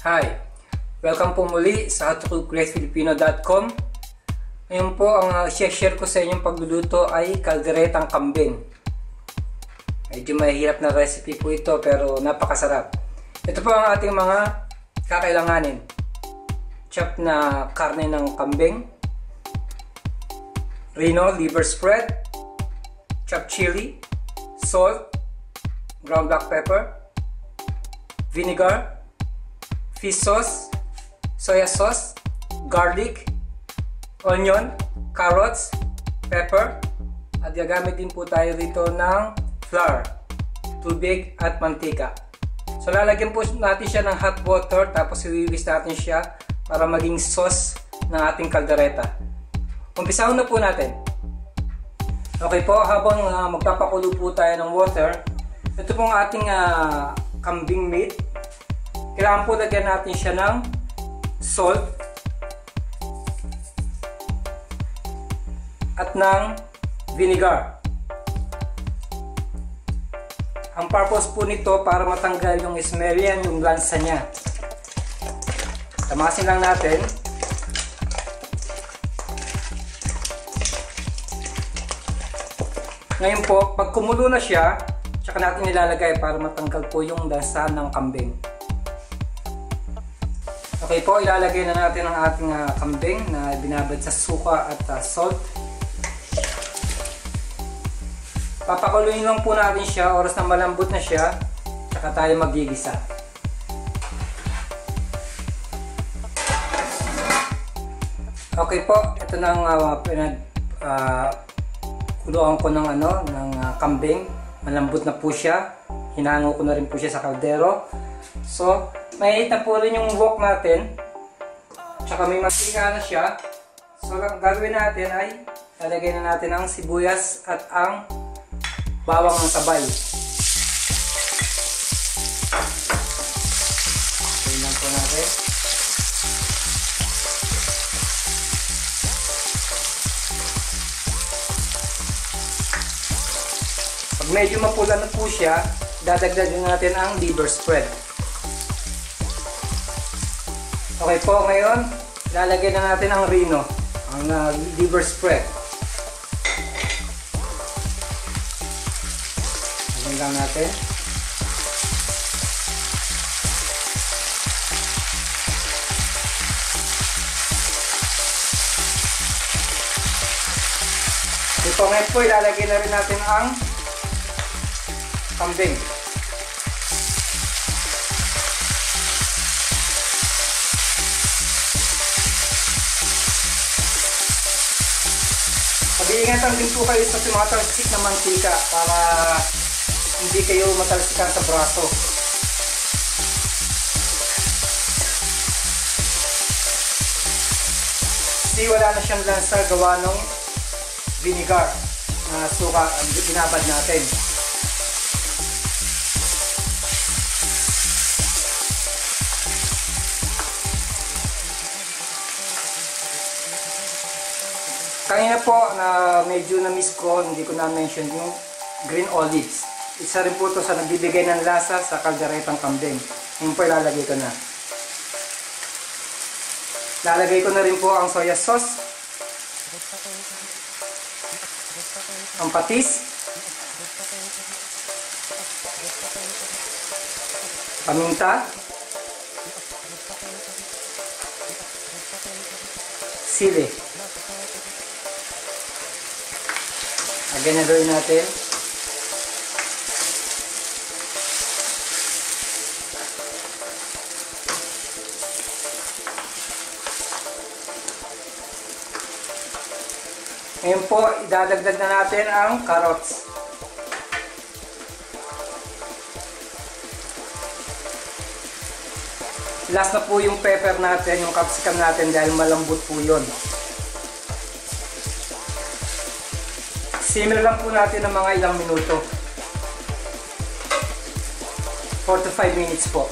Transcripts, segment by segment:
Hi! Welcome po muli sa howtocooktogreatfilipino.com. Ngayon po ang share ko sa inyong pagluluto ay kalderetang kambing. Medyo mahirap na recipe po ito pero napakasarap. Ito po ang ating mga kakailanganin. Chop na karne ng kambing, Reno liver spread, chopped chili, salt, ground black pepper, vinegar, fish sauce, soya sauce, garlic, onion, carrots, pepper, at gagamit din po tayo dito ng flour, tubig at mantika. So lalagyan po natin siya ng hot water tapos iwiwis natin siya para maging sauce ng ating kaldereta. Umpisahan na po natin. Okay po, habang magpapakulo po tayo ng water, ito pong ating kambing meat. Kailangan po lagyan natin siya ng salt at ng vinegar. Ang purpose po nito para matanggal yung smell yan, yung lansa niya. Tamasin lang natin. Ngayon po, pag kumulo na siya, tsaka natin nilalagay para matanggal po yung lansa ng kambing. Okay po, ilalagay na natin ang ating kambing na binabad sa suka at salt. Papakuluin lang po natin siya, oras na malambot na siya, tsaka tayo magigisa. Okay po, ito na ang kuluan ko ng kambing. Malambot na po siya. Hinango ko na rin po siya sa kaldero. So, may na po rin yung wok natin. Tsaka may mantika na siya. So, ang gagawin natin ay lalagay na natin ang sibuyas at ang bawang ng sabay. Tingnan po natin. Pag medyo mapula na po siya, dadagdagan natin ang liver spread. Okay po, ngayon lalagyan na natin ang Reno, ang liver spread. Lagyan lang natin. Ito ngayon po, ilalagay na rin natin ang kambing. Mag-iingatan din po kayo sa tumatalsik na mantika para hindi kayo matalsikan sa braso. Kasi wala na siyang lansa gawa ng vinegar na suka ang binabad natin. Kanina po na medyo na-miss ko, hindi ko na-mention yung green olives. Isa rin po ito sa nagbibigay ng lasa sa kalderetang kambing. Ngayon po ilalagay ko na. Lalagay ko na rin po ang soya sauce, ang patis, paminta, sili. Again na gawin natin. Ngayon po, idadagdag na natin ang carrots. Last na po yung pepper natin, yung capsicum natin dahil malambot po yun. Simmer lang po natin ng mga ilang minuto. 4 to 5 minutes po.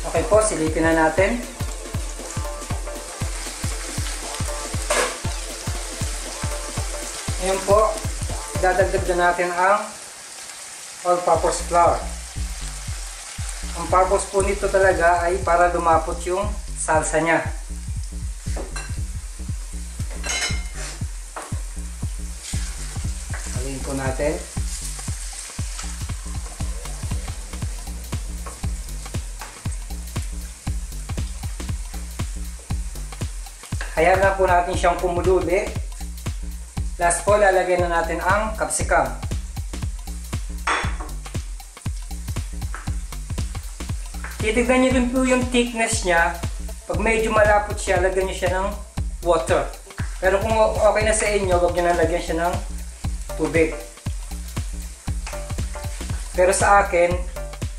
Okay po, silipin na natin. Ngayon po, dadagdag na natin ang all-purpose flour. Ang purpose po nito talaga ay para lumapot yung salsa niya. Haluin po natin. Hayaan lang po natin siyang kumulo ulit. Last po, lalagyan na natin ang capsicum. Titignan niyo din po yung thickness niya. Pag medyo malapot siya, lagyan niyo siya ng water. Pero kung okay na sa inyo, huwag niyo na lagyan siya ng tubig. Pero sa akin,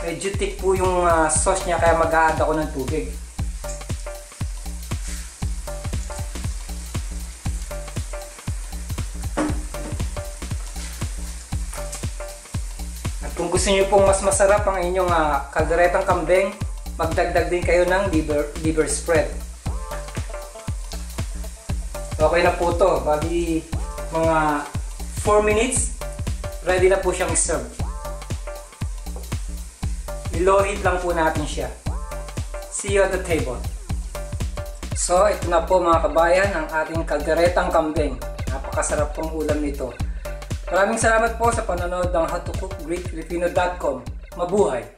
medyo thick po yung sauce niya, kaya mag-a-add ako ng tubig. Kung gusto niyo pong mas masarap ang inyong kalderetang kambing, magdagdag din kayo ng liver spread. Okay na po ito. Bali mga 4 minutes, ready na po siyang serve. I-low heat lang po natin siya. See you at the table. So, ito na po mga kabayan ang ating kalderetang kambing. Napakasarap pong ulam nito. Maraming salamat po sa panonood ng howtocookgreatfilipino.com. Mabuhay!